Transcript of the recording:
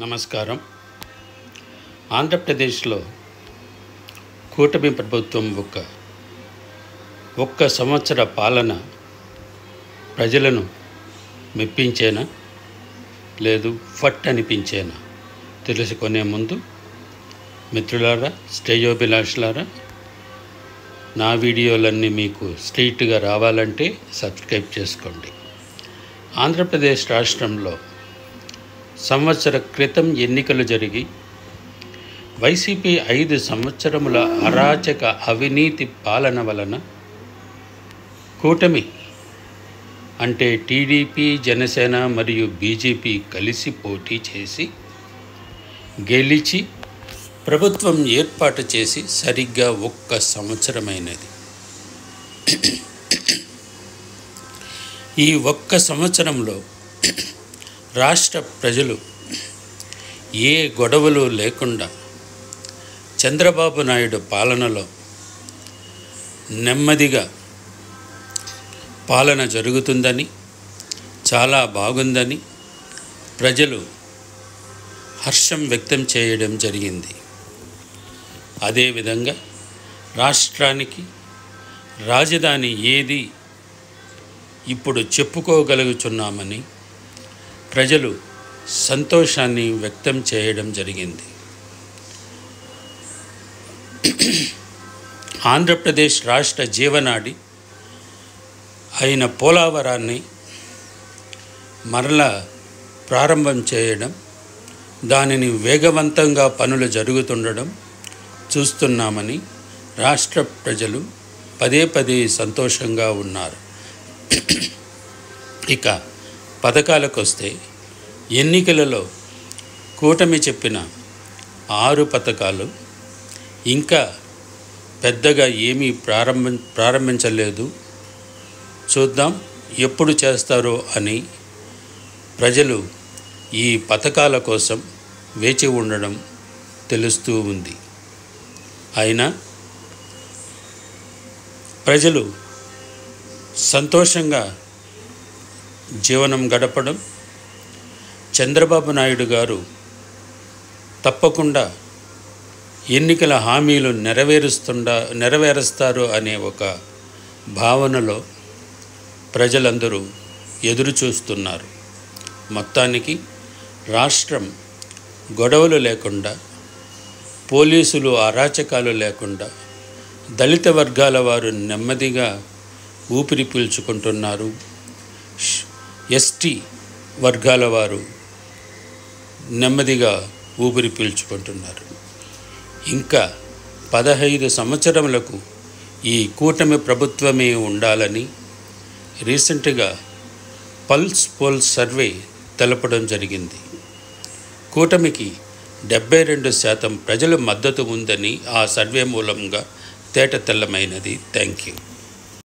నమస్కారం. ఆంధ్రప్రదేశ్లో కూటమి ప్రభుత్వం ఒక్క సంవత్సర పాలన ప్రజలను మెప్పించేనా లేదు ఫట్ అనిపించేనా తెలుసుకునే ముందు మిత్రులారా, శ్రేయోభిలాషులారా, నా వీడియోలన్నీ మీకు స్ట్రైట్గా రావాలంటే సబ్స్క్రైబ్ చేసుకోండి. ఆంధ్రప్రదేశ్ రాష్ట్రంలో సంవత్సర క్రితం ఎన్నికలు జరిగి వైసీపీ 5 సంవత్సరముల అరాచక అవినీతి పాలన వలన కూటమి అంటే టీడీపీ, జనసేన మరియు బీజేపీ కలిసి పోటీ చేసి గెలిచి ప్రభుత్వం ఏర్పాటు చేసి సరిగ్గా 1 సంవత్సరమైనది. ఈ 1 సంవత్సరంలో రాష్ట్ర ప్రజలు ఏ గొడవలు లేకుండా చంద్రబాబు నాయుడు పాలనలో నెమ్మదిగా పాలన జరుగుతుందని, చాలా బాగుందని ప్రజలు హర్షం వ్యక్తం చేయడం జరిగింది. అదేవిధంగా రాష్ట్రానికి రాజధాని ఏది ఇప్పుడు చెప్పుకోగలుగుతున్నామని ప్రజలు సంతోషాన్ని వ్యక్తం చేయడం జరిగింది. ఆంధ్రప్రదేశ్ రాష్ట్ర జీవనాడి అయిన పోలవరాన్ని మరలా ప్రారంభం చేయడం, దానిని వేగవంతంగా పనులు జరుగుతుండడం చూస్తున్నామని రాష్ట్ర ప్రజలు పదే సంతోషంగా ఉన్నారు. ఇక పథకాలకు వస్తే, ఎన్నికలలో కూటమి చెప్పిన 6 పథకాలు ఇంకా పెద్దగా ఏమీ ప్రారంభించలేదు. చూద్దాం ఎప్పుడు చేస్తారో అని ప్రజలు ఈ పథకాల కోసం వేచి ఉండడం తెలుస్తూ ఉంది. అయినా ప్రజలు సంతోషంగా జీవనం గడపడం, చంద్రబాబు నాయుడు గారు తప్పకుండా ఎన్నికల హామీలు నెరవేరుస్తారు అనే ఒక భావనలో ప్రజలందరూ ఎదురు చూస్తున్నారు. మొత్తానికి రాష్ట్రం గొడవలు లేకుండా, పోలీసులు అరాచకాలు లేకుండా, దళిత వర్గాల వారు నెమ్మదిగా ఊపిరి పీల్చుకుంటున్నారు. ఎస్టీ వర్గాల వారు నెమ్మదిగా ఊపిరి పీల్చుకుంటున్నారు. ఇంకా 15 సంవత్సరములకు ఈ కూటమి ప్రభుత్వమే ఉండాలని రీసెంట్గా పల్స్ పోల్ సర్వే తెలపడం జరిగింది. కూటమికి 72% ప్రజల మద్దతు ఉందని ఆ సర్వే మూలంగా తేటతెల్లమైనది. Thank you.